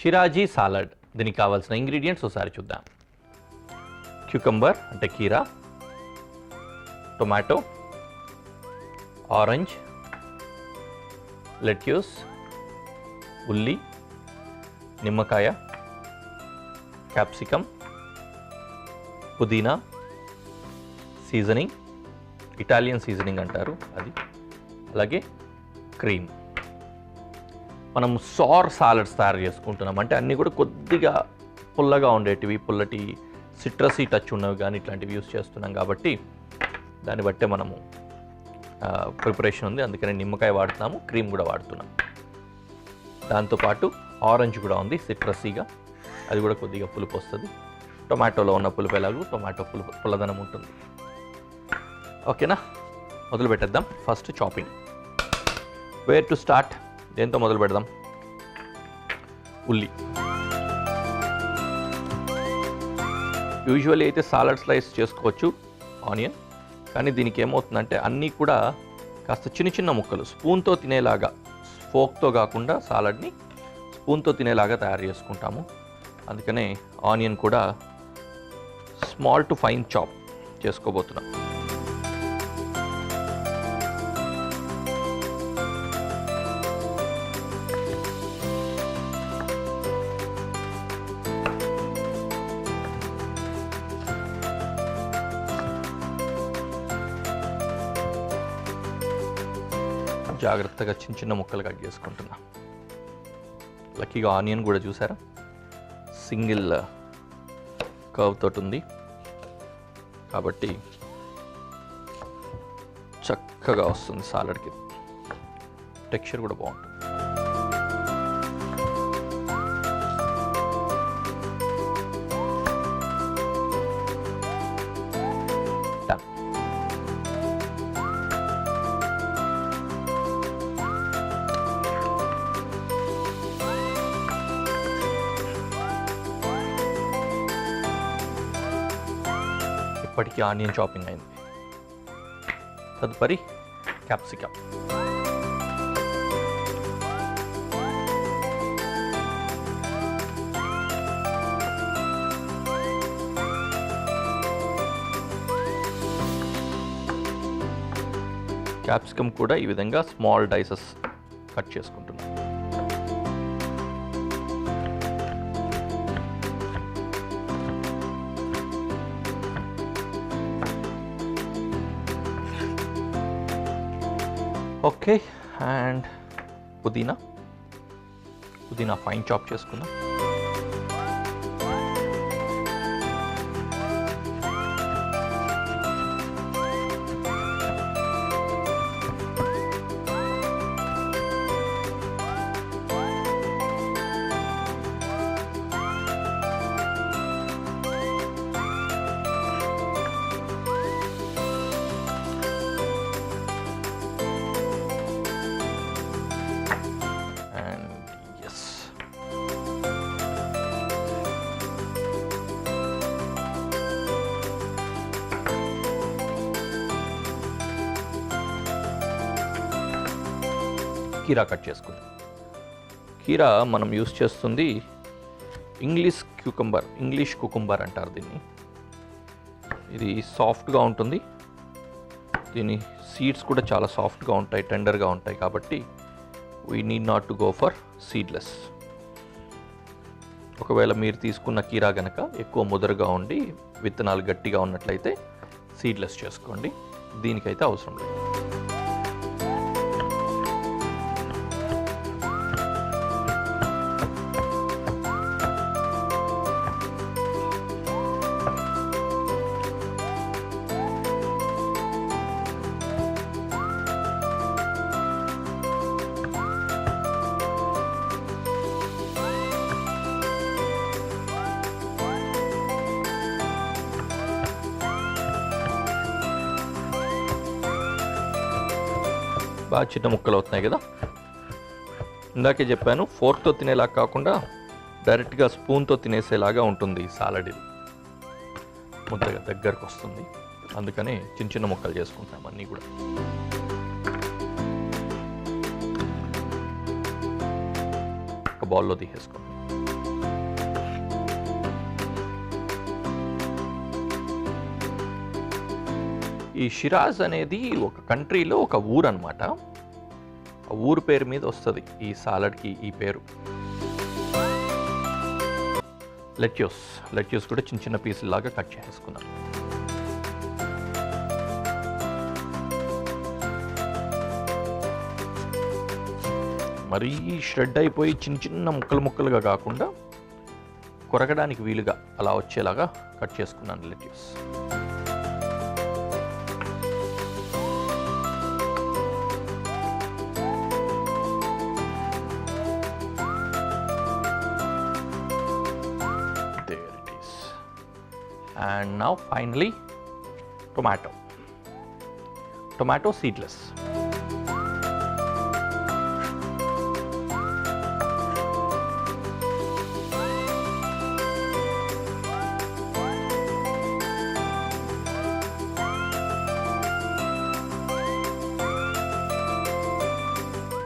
షిరాజీ salad. దీనికి కావాల్సిన ingredients ఒకసారి చూద్దాం. క్యూకంబర్ అంటే కీరా, టొమాటో, ఆరెంజ్, లెట్యూస్, ఉల్లి, నిమ్మకాయ, క్యాప్సికమ్, పుదీనా, సీజనింగ్, ఇటాలియన్ సీజనింగ్ అంటారు అది, అలాగే క్రీమ్. మనం సార్ సాలడ్స్ తయారు చేసుకుంటున్నాం అంటే అన్నీ కూడా కొద్దిగా పుల్లగా ఉండేటివి, పుల్లటి సిట్రసీ టచ్ ఉన్నవి కానీ ఇట్లాంటివి యూస్ చేస్తున్నాం కాబట్టి దాన్ని బట్టే మనము ప్రిపరేషన్ ఉంది. అందుకని నిమ్మకాయ వాడుతున్నాము, క్రీమ్ కూడా వాడుతున్నాం. దాంతోపాటు ఆరెంజ్ కూడా ఉంది సిట్రసీగా, అది కూడా కొద్దిగా పులుపు వస్తుంది. టొమాటోలో ఉన్న పులుపు ఎలాగో టొమాటో పుల్లదనం ఉంటుంది. ఓకేనా, మొదలు పెట్టేద్దాం. First chopping. Where to start? దేంతో మొదలు పెడదాం? ఉల్లి. యూజువల్లీ అయితే సాలడ్ స్లైస్ చేసుకోవచ్చు ఆనియన్, కానీ దీనికి ఏమవుతుందంటే అన్నీ కూడా కాస్త చిన్న చిన్న ముక్కలు స్పూన్తో తినేలాగా, ఫోక్తో కాకుండా సాలడ్ని స్పూన్తో తినేలాగా తయారు చేసుకుంటాము. అందుకనే ఆనియన్ కూడా స్మాల్ టు ఫైన్ చాప్ చేసుకోబోతున్నాం. జాగ్రత్తగా చిన్న చిన్న ముక్కలు కట్ చేసుకుంటున్నా. లక్కీగా ఆనియన్ కూడా చూసారా సింగిల్ కర్వ్ తోటి ఉంది కాబట్టి చక్కగా వస్తుంది సాలడ్కి. టెక్స్చర్ కూడా బాగుంటుంది. ఇప్పటికీ ఆనియన్ చాపింగ్ అయింది. తదుపరి క్యాప్సికమ్. క్యాప్సికమ్ కూడా ఈ విధంగా స్మాల్ డైసెస్ కట్ చేసుకుంటున్నాం. ఓకే, అండ్ పుదీనా ఫైన్ చాప్ చేసుకుందాం. కీరా కట్ చేసుకుందాం. కీరా మనం యూస్ చేస్తుంది ఇంగ్లీష్ కుకుంబర్ అంటారు దీన్ని. ఇది సాఫ్ట్గా ఉంటుంది. దీని సీడ్స్ కూడా చాలా సాఫ్ట్గా ఉంటాయి, టెండర్గా ఉంటాయి కాబట్టి we need not to go for seedless. ఒకవేళ మీరు తీసుకున్న కీరా గనక ఎక్కువ ముదరగా ఉండి విత్తనాలు గట్టిగా ఉన్నట్లయితే సీడ్లెస్ చేసుకోండి. దీనికైతే అవసరం లేదు. బాగా చిన్న ముక్కలు అవుతున్నాయి కదా. ఇందాకే చెప్పాను ఫోర్క్తో తినేలా కాకుండా డైరెక్ట్గా స్పూన్తో తినేసేలాగా ఉంటుంది సాలడ్. ఇది ముద్దగా దగ్గరకు వస్తుంది, అందుకని చిన్న చిన్న ముక్కలు చేసుకుంటాం అన్నీ కూడా. ఒక బౌల్లో తీసేసుకోండి. ఈ షిరాజ్ అనేది ఒక కంట్రీలో ఒక ఊరు అనమాట. ఆ ఊరు పేరు మీద వస్తుంది ఈ సాలడ్కి ఈ పేరు. లెట్యూస్ కూడా చిన్న చిన్న పీసులాగా కట్ చేసుకున్నాం. మరీ ష్రెడ్ అయిపోయి చిన్న చిన్న ముక్కలుగా కాకుండా కొరకడానికి వీలుగా అలా వచ్చేలాగా కట్ చేసుకున్నాను lettuce. There it is. And now finally tomato seedless.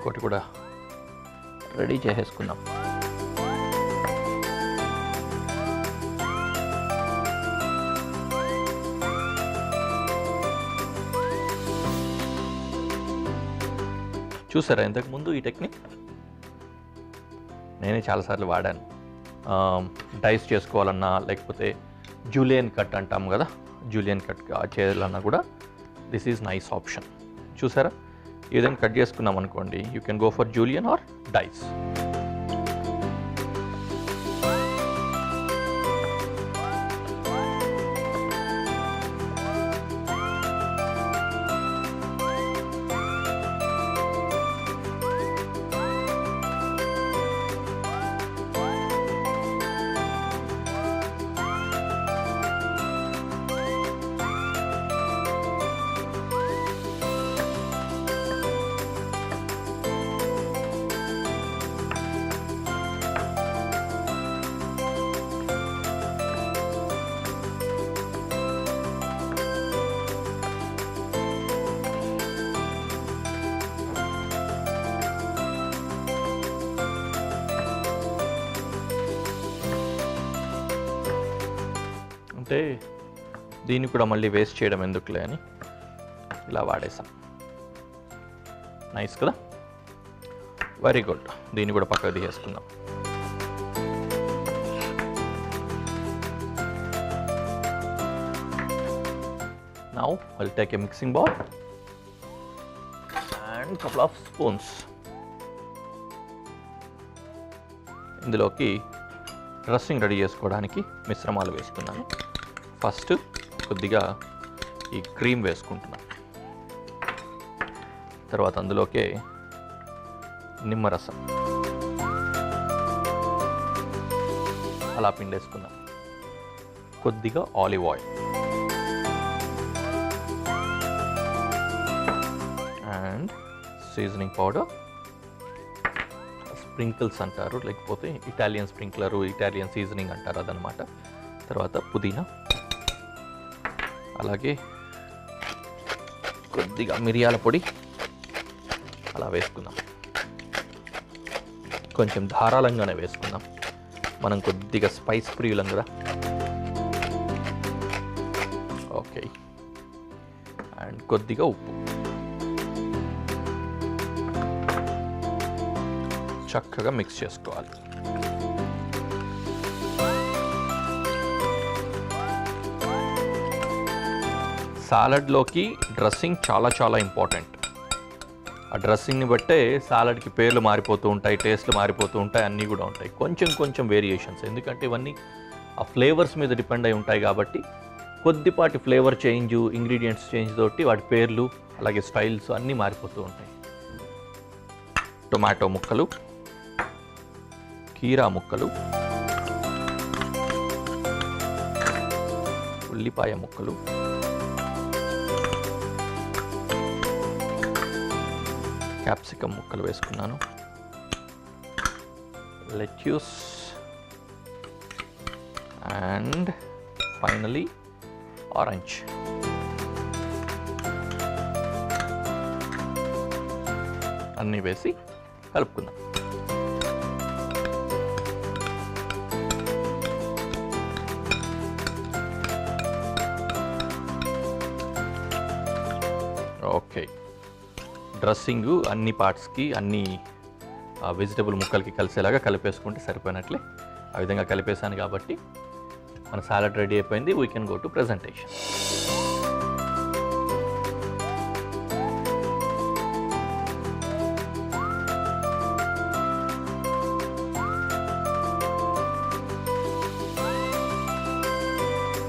ఒకటి కూడా రెడీ చేసేసుకుందాం. చూసారా ఇంతకుముందు ఈ టెక్నిక్? నేనే చాలాసార్లు వాడాను. డైస్ చేసుకోవాలన్నా లేకపోతే జూలియన్ కట్ అంటాం కదా, జూలియన్ కట్ చేయాలన్నా కూడా దిస్ ఈజ్ నైస్ ఆప్షన్. చూసారా, ఏదైనా కట్ చేసుకున్నాం అనుకోండి, you can go for julienne or dice. అంటే దీన్ని కూడా మళ్ళీ వేస్ట్ చేయడం ఎందుకులే అని ఇలా వాడేసాం. నైస్ కదా, వెరీ గుడ్. దీన్ని కూడా పక్కకు తీసేసుకుందాం. Now I'll take a mixing bowl and couple of spoons. ఇందులోకి డ్రెస్సింగ్ రెడీ చేసుకోవడానికి మిశ్రమాలు వేసుకున్నాను. ఫస్ట్ కొద్దిగా ఈ క్రీమ్ వేసుకుంటున్నాను. తర్వాత అందులోకే నిమ్మరసం అలా పిండేసుకున్నాను. కొద్దిగా olive oil and seasoning powder, sprinkles అంటారు, లేకపోతే ఇటాలియన్ స్ప్రింక్లరు, ఇటాలియన్ సీజనింగ్ అంటారు అదనమాట. తర్వాత పుదీనా, అలాగే కొద్దిగా మిరియాల పొడి అలా వేసుకుందాం. కొంచెం ధారాళంగానే వేసుకుందాం, మనం కొద్దిగా స్పైస్ ప్రియులం కదా. ఓకే, అండ్ కొద్దిగా ఉప్పు. చక్కగా మిక్స్ చేసుకోవాలి. సాలడ్లోకి డ్రెస్సింగ్ చాలా ఇంపార్టెంట్. ఆ డ్రెస్సింగ్ని బట్టే సాలడ్కి పేర్లు మారిపోతూ ఉంటాయి, టేస్ట్లు మారిపోతూ ఉంటాయి, అన్నీ కూడా ఉంటాయి. కొంచెం వేరియేషన్స్, ఎందుకంటే ఇవన్నీ ఆ ఫ్లేవర్స్ మీద డిపెండ్ అయి ఉంటాయి కాబట్టి కొద్దిపాటి ఫ్లేవర్ చేంజ్, ఇంగ్రీడియంట్స్ చేంజ్ తోటి వాటి పేర్లు అలాగే స్టైల్స్ అన్నీ మారిపోతూ ఉంటాయి. టొమాటో ముక్కలు, కీరా ముక్కలు, ఉల్లిపాయ ముక్కలు, క్యాప్సికమ్ ముక్కలు వేసుకున్నాను, లెట్యూస్ అండ్ ఫైనలీ ఆరెంజ్. అన్నీ వేసి కలుపుకుందాం. ఓకే, డ్రెస్సింగ్ అన్ని పార్ట్స్కి అన్ని వెజిటబుల్ ముక్కలకి కలిసేలాగా కలిపేసుకుంటే సరిపోయినట్లే. ఆ విధంగా కలిపేసాను కాబట్టి మన సాలడ్ రెడీ అయిపోయింది. We can go to presentation.